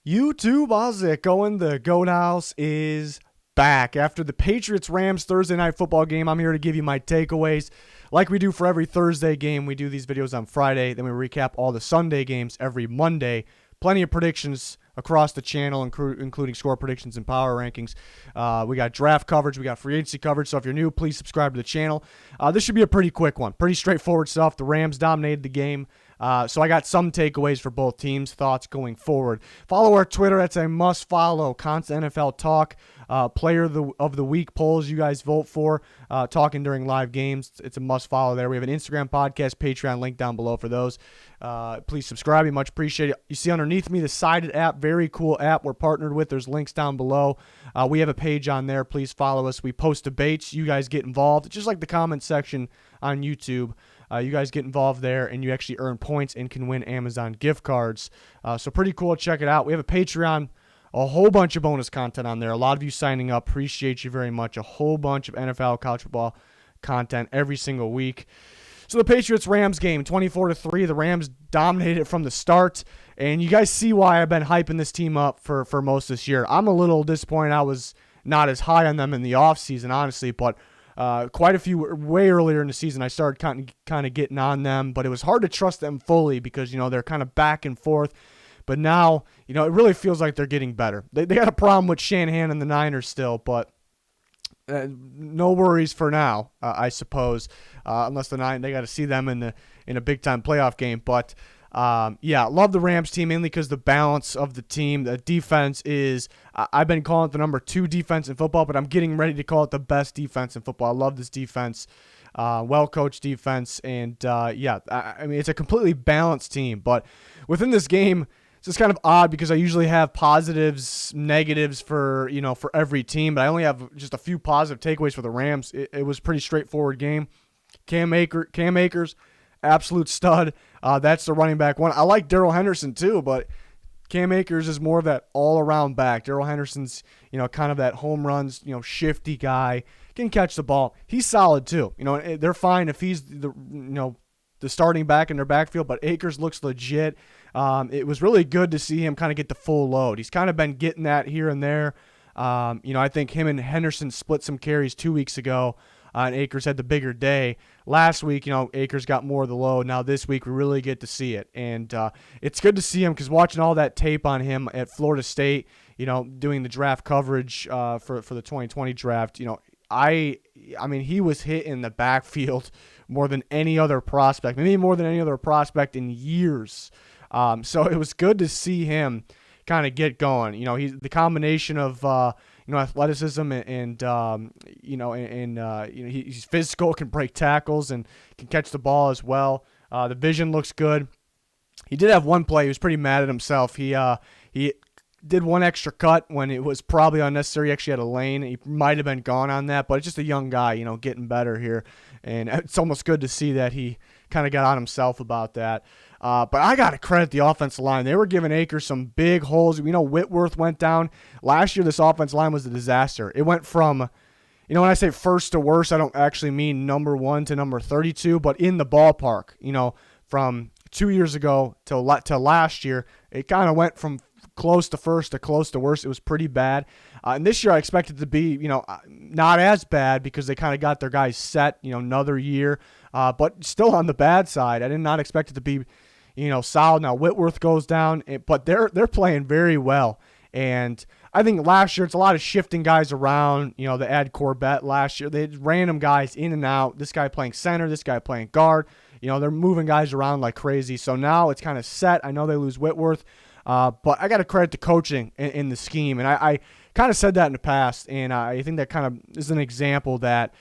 YouTube, how's it going? The Goat House is back. After the Patriots-Rams Thursday night football game, I'm here to give you my takeaways. Like we do for every Thursday game, we do these videos on Friday. Then we recap all the Sunday games every Monday. Plenty of predictions across the channel, including score predictions and power rankings. We got draft coverage. We got free agency coverage. So if you're new, please subscribe to the channel. This should be a pretty quick one. Pretty straightforward stuff. The Rams dominated the game. So I got some takeaways for both teams, thoughts going forward. Follow our Twitter. That's a must-follow. Constant NFL talk. Player of the week polls you guys vote for. Talking during live games. It's a must-follow there. We have an Instagram, podcast, Patreon link down below for those. Please subscribe. We much appreciate it. You see underneath me the Sided app. Very cool app we're partnered with. There's links down below. We have a page on there. Please follow us. We post debates. You guys get involved. It's just like the comment section on YouTube. You guys get involved there, and you actually earn points and can win Amazon gift cards. So pretty cool. Check it out. We have a Patreon, a whole bunch of bonus content on there. A lot of you signing up. Appreciate you very much. A whole bunch of NFL, college football content every single week. So the Patriots-Rams game, 24-3. The Rams dominated it from the start, and you guys see why I've been hyping this team up for most of this year. I'm a little disappointed I was not as high on them in the offseason, honestly, but quite a few way earlier in the season, I started kind of getting on them, but it was hard to trust them fully because, they're kind of back and forth. But now, it really feels like they're getting better. They got a problem with Shanahan and the Niners still, but no worries for now, I suppose, unless the Niners, they got to see them in a big-time playoff game. But love the Rams team mainly because the balance of the team, the defense is, I've been calling it the number 2 defense in football, but I'm getting ready to call it the best defense in football. I love this defense, well-coached defense, and it's a completely balanced team. But within this game, it's just kind of odd because I usually have positives, negatives for every team, but I only have just a few positive takeaways for the Rams. It was a pretty straightforward game. Cam Akers, absolute stud. That's the running back one. I like Darrell Henderson too, but Cam Akers is more of that all-around back. Darrell Henderson's, kind of that home runs, shifty guy. Can catch the ball. He's solid too. They're fine if he's the starting back in their backfield, but Akers looks legit. It was really good to see him kind of get the full load. He's kind of been getting that here and there. I think him and Henderson split some carries 2 weeks ago, and Akers had the bigger day. Last week, Akers got more of the load. Now this week, we really get to see it. And it's good to see him because watching all that tape on him at Florida State, doing the draft coverage for the 2020 draft, I mean, he was hit in the backfield more than any other prospect, maybe more than any other prospect in years. So it was good to see him kind of get going. He's the combination of athleticism and he's physical, can break tackles and can catch the ball as well. The vision looks good. He did have one play. He was pretty mad at himself. He did one extra cut when it was probably unnecessary. He actually had a lane. He might have been gone on that, but it's just a young guy, getting better here. And it's almost good to see that he kind of got on himself about that. But I got to credit the offensive line. They were giving Akers some big holes. Whitworth went down. Last year, this offensive line was a disaster. It went from, when I say first to worst, I don't actually mean number 1 to number 32, but in the ballpark, from 2 years ago to last year, it kind of went from close to first to close to worst. It was pretty bad. And this year I expected to be, not as bad because they kind of got their guys set, another year. But still on the bad side. I did not expect it to be, solid. Now Whitworth goes down, but they're playing very well. And I think last year it's a lot of shifting guys around. They add Corbett last year. They had random guys in and out. This guy playing center, this guy playing guard. They're moving guys around like crazy. So now it's kind of set. I know they lose Whitworth. But I got to credit the coaching in the scheme. And I kind of said that in the past, and I think that kind of is an example that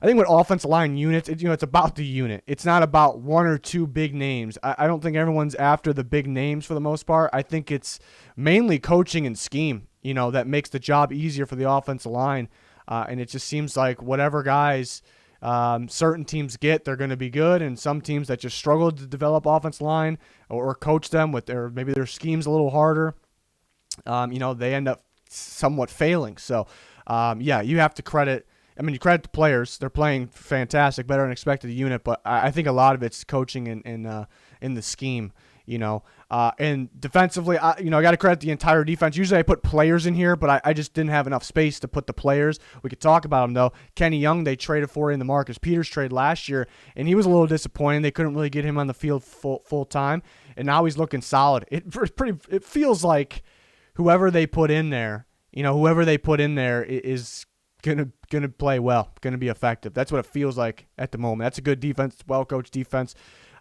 I think with offensive line units, it's about the unit. It's not about one or two big names. I don't think everyone's after the big names for the most part. I think it's mainly coaching and scheme, that makes the job easier for the offensive line. And it just seems like whatever guys certain teams get, they're going to be good, and some teams that just struggle to develop offensive line or coach them with maybe their schemes a little harder, they end up somewhat failing. So, you have to credit. You credit the players. They're playing fantastic, better than expected unit, but I think a lot of it's coaching in the scheme. And defensively, I got to credit the entire defense. Usually I put players in here, but I just didn't have enough space to put the players. We could talk about them, though. Kenny Young, they traded for in the Marcus Peters trade last year, and he was a little disappointing. They couldn't really get him on the field full time, and now he's looking solid. It feels like whoever they put in there, is gonna play well, gonna be effective. That's what it feels like at the moment. That's a good defense, well-coached defense.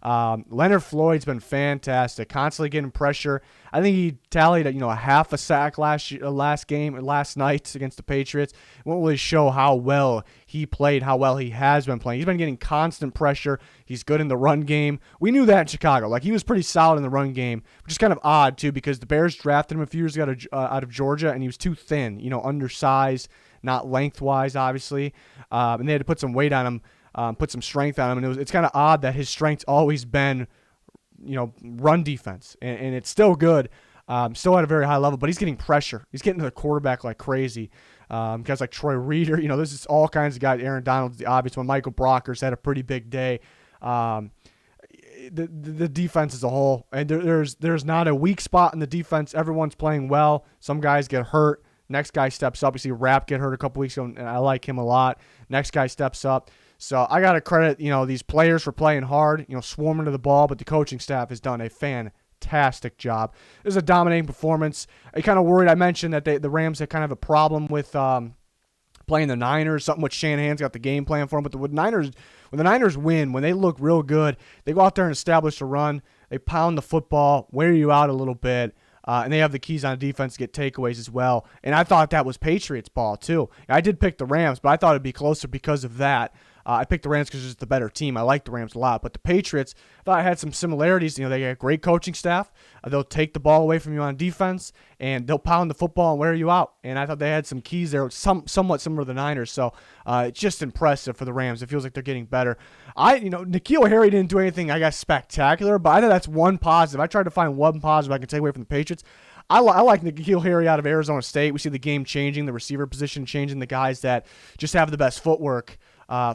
Leonard Floyd's been fantastic, constantly getting pressure. I think he tallied a half a sack last night against the Patriots. It won't really show how well he played, how well he has been playing. He's been getting constant pressure. He's good in the run game. We knew that in Chicago. Like, he was pretty solid in the run game, which is kind of odd too, because the Bears drafted him a few years ago out of Georgia, and he was too thin, undersized, not lengthwise, obviously, and they had to put some weight on him. Put some strength on him, and it's kind of odd that his strength's always been, run defense, and it's still good, still at a very high level, but he's getting pressure. He's getting to the quarterback like crazy. Guys like Troy Reader, this is all kinds of guys. Aaron Donald's the obvious one. Michael Brockers had a pretty big day. The defense as a whole, and there's not a weak spot in the defense. Everyone's playing well. Some guys get hurt. Next guy steps up. You see Rapp get hurt a couple weeks ago, and I like him a lot. Next guy steps up. So I got to credit, these players for playing hard, swarming to the ball, but the coaching staff has done a fantastic job. It was a dominating performance. I kind of worried. I mentioned that the Rams had kind of a problem with playing the Niners, something with Shanahan's got the game plan for them. But when the Niners win, when they look real good, they go out there and establish a run. They pound the football, wear you out a little bit. And they have the keys on defense to get takeaways as well. And I thought that was Patriots ball too. I did pick the Rams, but I thought it'd be closer because of that. I picked the Rams because it's the better team. I like the Rams a lot. But the Patriots, I thought I had some similarities. They got a great coaching staff. They'll take the ball away from you on defense, and they'll pound the football and wear you out. And I thought they had some keys there, somewhat similar to the Niners. So it's just impressive for the Rams. It feels like they're getting better. N'Keal Harry didn't do anything, I guess, spectacular, but I think that's one positive. I tried to find one positive I can take away from the Patriots. I like N'Keal Harry out of Arizona State. We see the game changing, the receiver position changing, the guys that just have the best footwork.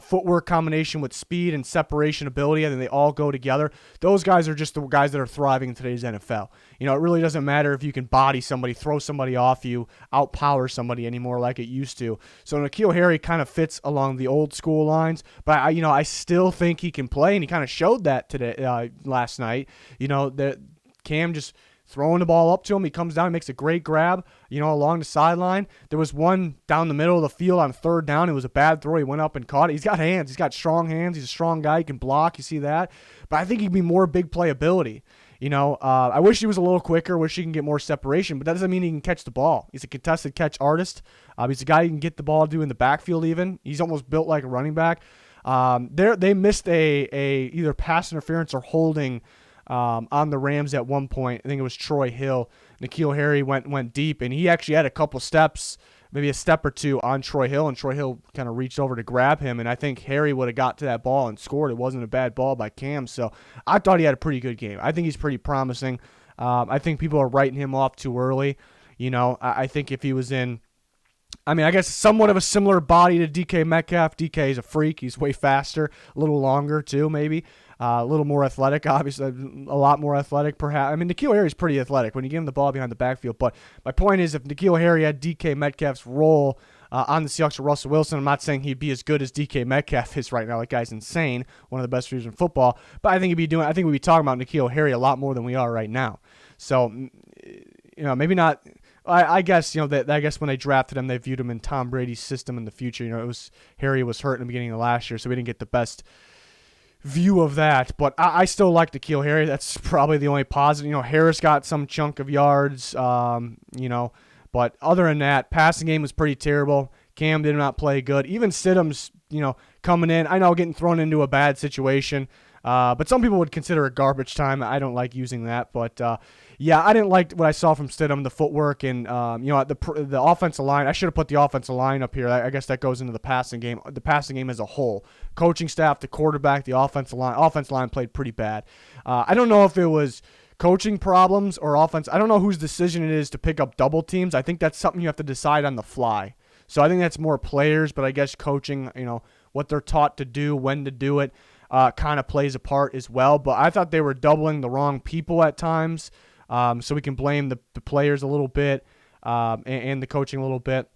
Footwork combination with speed and separation ability, I think they all go together. Those guys are just the guys that are thriving in today's NFL. It really doesn't matter if you can body somebody, throw somebody off you, outpower somebody anymore like it used to. So N'Keal Harry kind of fits along the old school lines, but I still think he can play, and he kind of showed that today, last night. That Cam just throwing the ball up to him. He comes down and makes a great grab, along the sideline. There was one down the middle of the field on third down. It was a bad throw. He went up and caught it. He's got hands. He's got strong hands. He's a strong guy. He can block. You see that? But I think he'd be more big play ability. I wish he was a little quicker. Wish he can get more separation, but that doesn't mean he can catch the ball. He's a contested catch artist. He's a guy you can get the ball to in the backfield even. He's almost built like a running back. They missed a either pass interference or holding on the Rams at one point. I think it was Troy Hill. N'Keal Harry went deep, and he actually had a couple steps, maybe a step or two on Troy Hill, and Troy Hill kind of reached over to grab him, and I think Harry would have got to that ball and scored. It wasn't a bad ball by Cam, so I thought he had a pretty good game. I think he's pretty promising. I think people are writing him off too early. I think if he was in, I guess somewhat of a similar body to DK Metcalf. DK is a freak. He's way faster, a little longer too, maybe. A little more athletic, obviously, a lot more athletic, perhaps. N'Keal Harry's pretty athletic when you give him the ball behind the backfield. But my point is, if N'Keal Harry had DK Metcalf's role on the Seahawks with Russell Wilson, I'm not saying he'd be as good as DK Metcalf is right now. That guy's insane, one of the best receivers in football. But I think we'd be talking about N'Keal Harry a lot more than we are right now. So, maybe not. I guess I guess when they drafted him, they viewed him in Tom Brady's system in the future. Harry was hurt in the beginning of last year, so we didn't get the best view of that, but I still like N'Keal Harry. That's probably the only positive. Harris got some chunk of yards, but other than that, passing game was pretty terrible. Cam did not play good. Even Stidham's, coming in. I know getting thrown into a bad situation, but some people would consider it garbage time. I don't like using that, but yeah, I didn't like what I saw from Stidham, the footwork, and the offensive line. I should have put the offensive line up here. I guess that goes into the passing game. The passing game as a whole, coaching staff, the quarterback, the offensive line. Offensive line played pretty bad. I don't know if it was coaching problems or offense. I don't know whose decision it is to pick up double teams. I think that's something you have to decide on the fly. So I think that's more players, but I guess coaching, what they're taught to do, when to do it. kind of plays a part as well. But I thought they were doubling the wrong people at times. So we can blame the players a little bit and the coaching a little bit.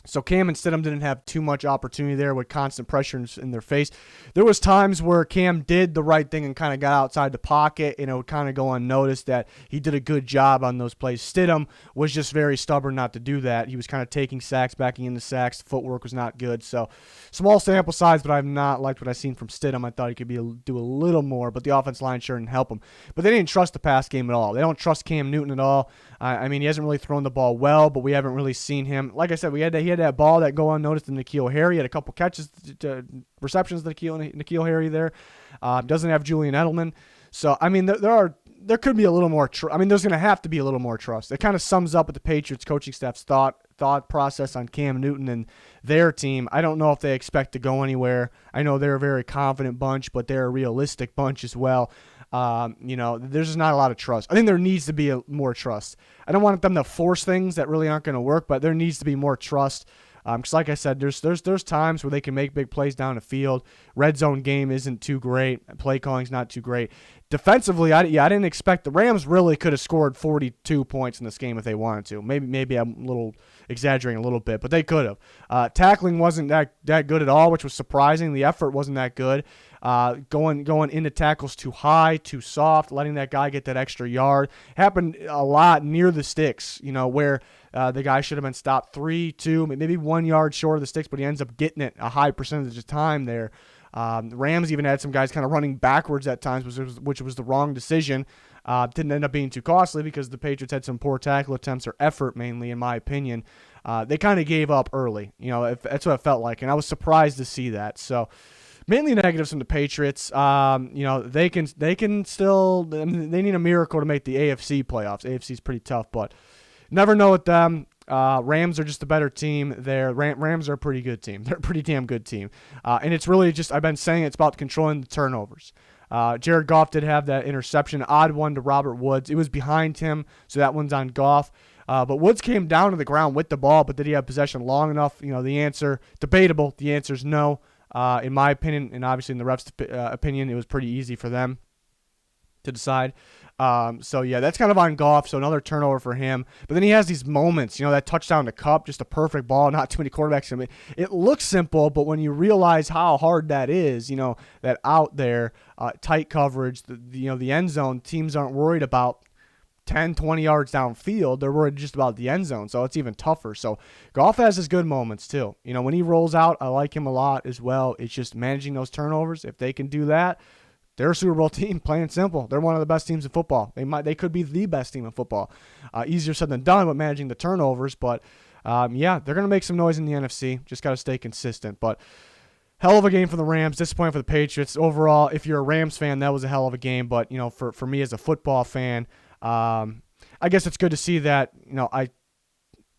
So Cam and Stidham didn't have too much opportunity there with constant pressure in their face. There was times where Cam did the right thing and kind of got outside the pocket, and it would kind of go unnoticed that he did a good job on those plays. Stidham was just very stubborn not to do that. He was kind of taking sacks, backing into sacks. The footwork was not good. So small sample size, but I've not liked what I've seen from Stidham. I thought he could do a little more, but the offense line sure didn't help him. But they didn't trust the pass game at all. They don't trust Cam Newton at all. I mean, he hasn't really thrown the ball well, but we haven't really seen him. Like I said, he had that ball that go unnoticed in N'Keal Harry. He had a couple catches, receptions to N'Keal Harry there. Doesn't have Julian Edelman. So, I mean, there could be a little more there's going to have to be a little more trust. It kind of sums up what the Patriots coaching staff's thought process on Cam Newton and their team. I don't know if they expect to go anywhere. I know they're a very confident bunch, but they're a realistic bunch as well. There's just not a lot of trust. I think there needs to be more trust. I don't want them to force things that really aren't going to work, but there needs to be more trust. Because like I said, there's times where they can make big plays down the field. Red zone game isn't too great. Play calling's not too great. Defensively, I didn't expect the Rams really could have scored 42 points in this game if they wanted to. Maybe I'm a little exaggerating a little bit, but they could have. Tackling wasn't that good at all, which was surprising. The effort wasn't that good. Going into tackles too high, too soft, letting that guy get that extra yard. Happened a lot near the sticks, where the guy should have been stopped 3, 2, maybe 1 yard short of the sticks, but he ends up getting it a high percentage of time there. The Rams even had some guys kind of running backwards at times, which was the wrong decision. Didn't end up being too costly because the Patriots had some poor tackle attempts or effort mainly, in my opinion. They kind of gave up early. That's what it felt like, and I was surprised to see that. So mainly negatives from the Patriots. They can still, they need a miracle to make the AFC playoffs. AFC is pretty tough, but never know with them. Rams are just a better team. Rams are a pretty good team. They're a pretty damn good team. And it's really just, I've been saying it's about controlling the turnovers. Jared Goff did have that interception, odd one to Robert Woods. It was behind him, so that one's on Goff. But Woods came down to the ground with the ball, but did he have possession long enough? The answer, debatable. The answer is no. In my opinion, and obviously in the refs' opinion, it was pretty easy for them to decide. So yeah, that's kind of on Goff. So another turnover for him. But then he has these moments, that touchdown to Kupp, just a perfect ball, not too many quarterbacks. I mean, it looks simple, but when you realize how hard that is, that out there, tight coverage, the end zone, teams aren't worried about 10, 20 yards downfield. They're worried just about the end zone, so it's even tougher. So Goff has his good moments too. When he rolls out, I like him a lot as well. It's just managing those turnovers. If they can do that, they're a Super Bowl team, plain and simple. They're one of the best teams in football. They could be the best team in football. Easier said than done with managing the turnovers, but they're going to make some noise in the NFC. Just got to stay consistent. But hell of a game for the Rams. Disappointing for the Patriots. Overall, if you're a Rams fan, that was a hell of a game. But for me as a football fan, I guess it's good to see that I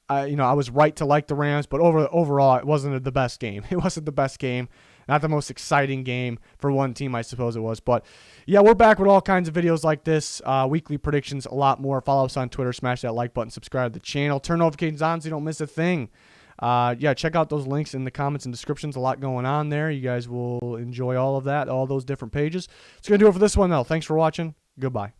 was right to like the Rams, but overall it wasn't the best game. It wasn't the best game. Not the most exciting game for one team, I suppose it was. But, yeah, we're back with all kinds of videos like this, weekly predictions, a lot more. Follow us on Twitter, smash that like button, subscribe to the channel, turn notifications on so you don't miss a thing. Check out those links in the comments and descriptions. A lot going on there. You guys will enjoy all of that, all those different pages. It's going to do it for this one, though. Thanks for watching. Goodbye.